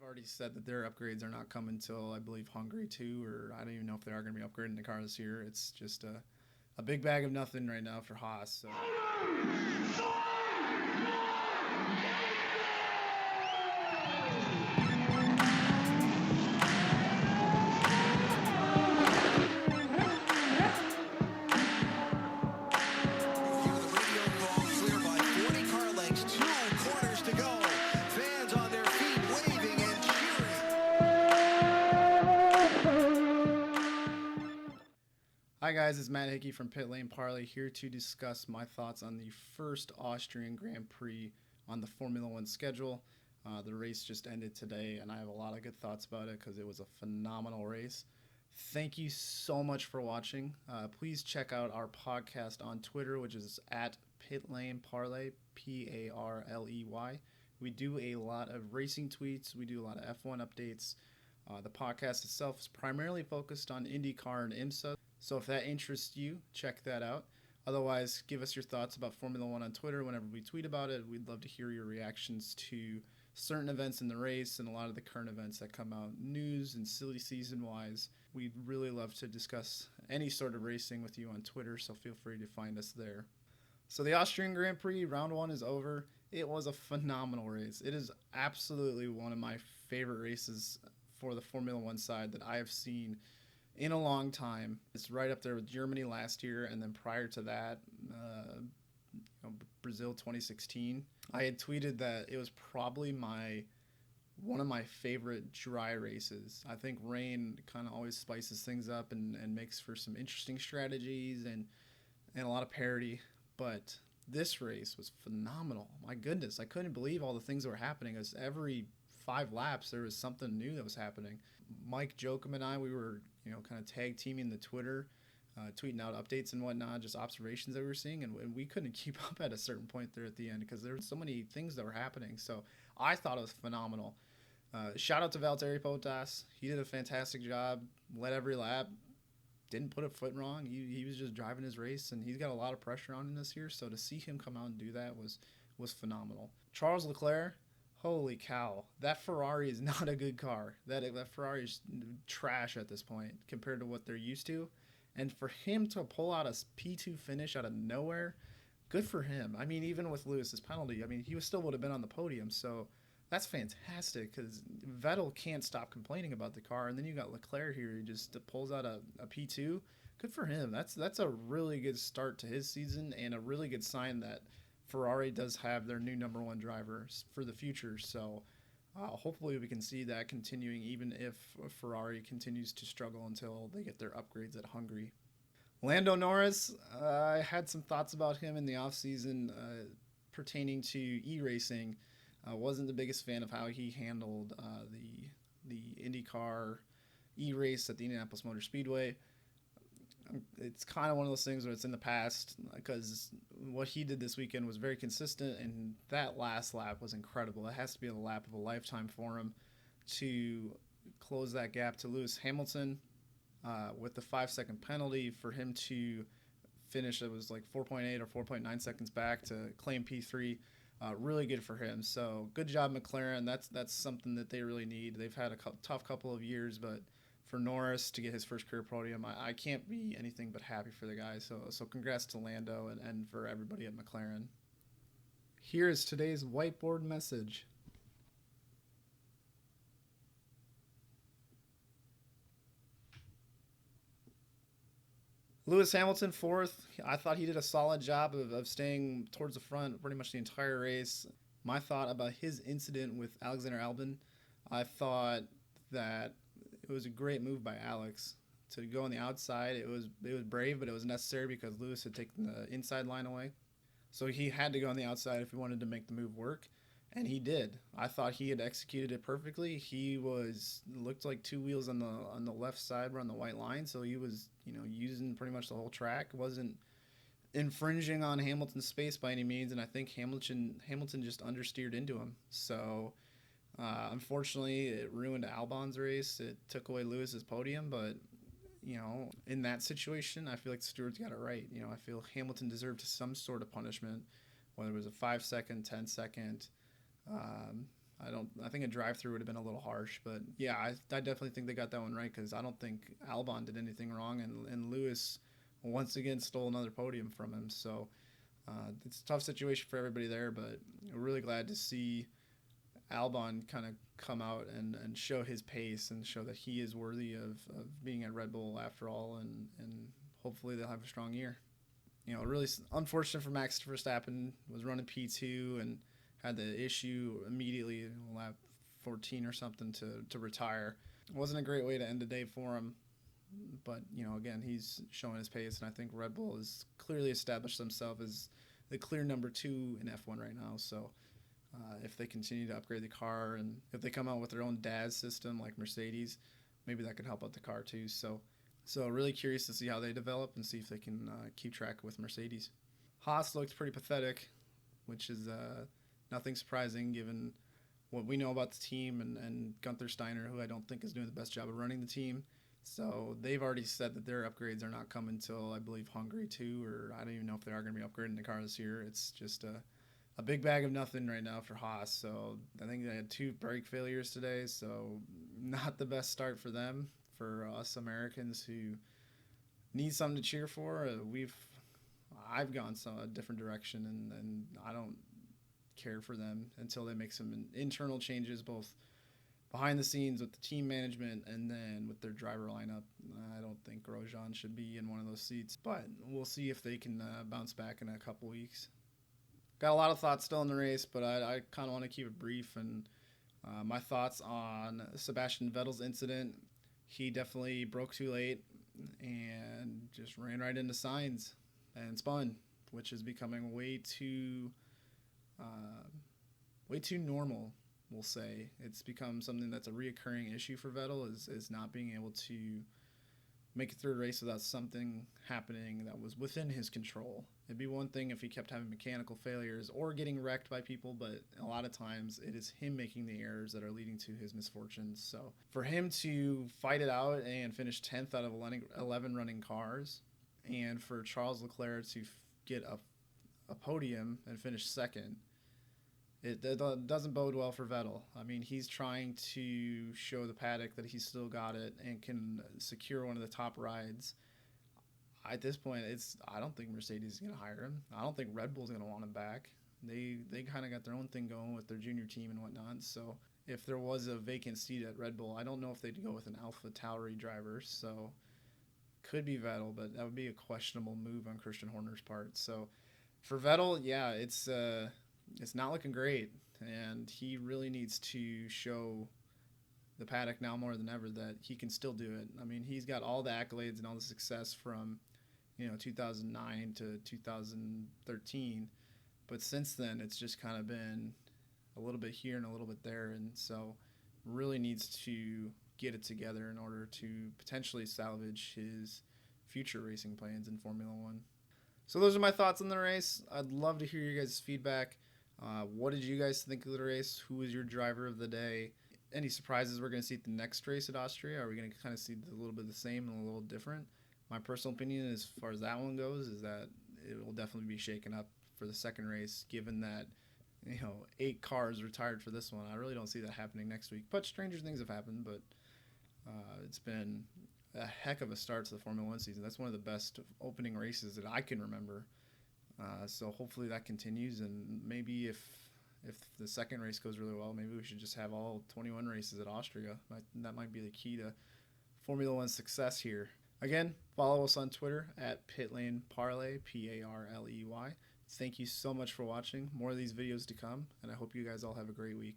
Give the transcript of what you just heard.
already said that their upgrades are not coming till I believe Hungary too, or I don't even know if they are going to be upgrading the car this year. It's just a big bag of nothing right now for Haas. So. Hi guys, it's Matt Hickey from Pit Lane Parley here to discuss my thoughts on the first Austrian Grand Prix on the Formula One schedule. The race just ended today and I have a lot of good thoughts about it because it was a phenomenal race. Thank you so much for watching. Please check out our podcast on Twitter, which is at Pit Lane Parley, Parley. We do a lot of racing tweets. We do a lot of F1 updates. The podcast itself is primarily focused on IndyCar and IMSA. So if that interests you, check that out. Otherwise, give us your thoughts about Formula One on Twitter whenever we tweet about it. We'd love to hear your reactions to certain events in the race and a lot of the current events that come out, news and silly season-wise. We'd really love to discuss any sort of racing with you on Twitter, so feel free to find us there. So the Austrian Grand Prix, round one is over. It was a phenomenal race. It is absolutely one of my favorite races for the Formula One side that I have seen in a long time. It's right up there with Germany last year, and then prior to that, Brazil 2016. I had tweeted that it was probably one of my favorite dry races. I think rain kind of always spices things up and makes for some interesting strategies and a lot of parity. But this race was phenomenal. My goodness, I couldn't believe all the things that were happening. As every 5 laps, there was something new that was happening. Mike Jokum and I, we were kind of tag teaming the Twitter, tweeting out updates and whatnot, just observations that we were seeing, and we couldn't keep up at a certain point there at the end because there were so many things that were happening. So I thought it was phenomenal. Shout out to Valtteri Bottas. He did a fantastic job, led every lap, didn't put a foot wrong. He was just driving his race, and he's got a lot of pressure on him this year, so to see him come out and do that was phenomenal. Charles Leclerc, holy cow, that Ferrari is not a good car. That Ferrari is trash at this point compared to what they're used to. And for him to pull out a P2 finish out of nowhere, good for him. I mean, even with Lewis's penalty, he still would have been on the podium. So that's fantastic because Vettel can't stop complaining about the car. And then you got Leclerc here who just pulls out a P2. Good for him. That's a really good start to his season and a really good sign that Ferrari does have their new number one driver for the future, so hopefully we can see that continuing even if Ferrari continues to struggle until they get their upgrades at Hungary. Lando Norris, I had some thoughts about him in the offseason pertaining to e-racing. Wasn't the biggest fan of how he handled the IndyCar e-race at the Indianapolis Motor Speedway. It's kind of one of those things where it's in the past because what he did this weekend was very consistent, and that last lap was incredible. It has to be the lap of a lifetime for him to close that gap to Lewis Hamilton with the 5-second penalty for him to finish. It was like 4.8 or 4.9 seconds back to claim P3. Really good for him. So good job, McLaren. That's something that they really need. They've had a tough couple of years, but for Norris to get his first career podium, I can't be anything but happy for the guy. So congrats to Lando and for everybody at McLaren. Here is today's whiteboard message. Lewis Hamilton, 4th. I thought he did a solid job of staying towards the front pretty much the entire race. My thought about his incident with Alexander Alban, I thought that it was a great move by Alex to go on the outside. It was brave, but it was necessary because Lewis had taken the inside line away. So he had to go on the outside if he wanted to make the move work, and he did. I thought he had executed it perfectly. He looked like 2 wheels on the left side were on the white line, so he was using pretty much the whole track. Wasn't infringing on Hamilton's space by any means, and I think Hamilton just understeered into him. So unfortunately, it ruined Alban's race. It took away Lewis's podium, but in that situation, I feel like the stewards got it right. I feel Hamilton deserved some sort of punishment, whether it was a 5-second, 10-second, I think a drive-through would have been a little harsh, but yeah, I definitely think they got that one right because I don't think Alban did anything wrong, and Lewis once again stole another podium from him. So it's a tough situation for everybody there, but we're really glad to see Alban kind of come out and show his pace and show that he is worthy of being at Red Bull after all, and hopefully they'll have a strong year. Really unfortunate for Max Verstappen, was running P2 and had the issue immediately in lap 14 or something to retire. It wasn't a great way to end the day for him, but again, he's showing his pace, and I think Red Bull has clearly established themselves as the clear number 2 in F1 right now. So if they continue to upgrade the car, and if they come out with their own DAS system like Mercedes, maybe that could help out the car too. So really curious to see how they develop and see if they can keep track with Mercedes. Haas looked pretty pathetic, which is nothing surprising given what we know about the team and Gunther Steiner, who I don't think is doing the best job of running the team. So they've already said that their upgrades are not coming until, I believe, Hungary too, or I don't even know if they are going to be upgrading the car this year. It's just a big bag of nothing right now for Haas. So I think they had 2 brake failures today, so not the best start for them. For us Americans who need something to cheer for, I've gone a different direction, and I don't care for them until they make some internal changes, both behind the scenes with the team management and then with their driver lineup. I don't think Grosjean should be in one of those seats, but we'll see if they can bounce back in a couple weeks. Got a lot of thoughts still in the race, but I kind of want to keep it brief. And my thoughts on Sebastian Vettel's incident: he definitely broke too late and just ran right into signs and spun, which is becoming way too normal. We'll say it's become something that's a reoccurring issue for Vettel is not being able to make it through a race without something happening that was within his control. It'd be one thing if he kept having mechanical failures or getting wrecked by people, but a lot of times it is him making the errors that are leading to his misfortunes. So for him to fight it out and finish 10th out of 11 running cars, and for Charles Leclerc to get a podium and finish second, it doesn't bode well for Vettel. I mean, he's trying to show the paddock that he's still got it and can secure one of the top rides. At this point, I don't think Mercedes is going to hire him. I don't think Red Bull's going to want him back. They kind of got their own thing going with their junior team and whatnot. So if there was a vacant seat at Red Bull, I don't know if they'd go with an Alpha Tauri driver. So could be Vettel, but that would be a questionable move on Christian Horner's part. So for Vettel, yeah, it's not looking great, and he really needs to show the paddock now more than ever that he can still do it. I mean, he's got all the accolades and all the success from 2009 to 2013, but since then it's just kind of been a little bit here and a little bit there, and so really needs to get it together in order to potentially salvage his future racing plans in Formula One. So those are my thoughts on the race. I'd love to hear your guys' feedback. What did you guys think of the race? Who was your driver of the day? Any surprises we're going to see at the next race at Austria? Are we going to kind of see a little bit of the same and a little different? My personal opinion as far as that one goes is that it will definitely be shaken up for the second race, given that 8 cars retired for this one. I really don't see that happening next week. But stranger things have happened, but it's been a heck of a start to the Formula One season. That's one of the best opening races that I can remember. So hopefully that continues, and maybe if the second race goes really well, maybe we should just have all 21 races at Austria. That might be the key to Formula One success here. Again, follow us on Twitter at PitLaneParley, Parley. Thank you so much for watching. More of these videos to come, and I hope you guys all have a great week.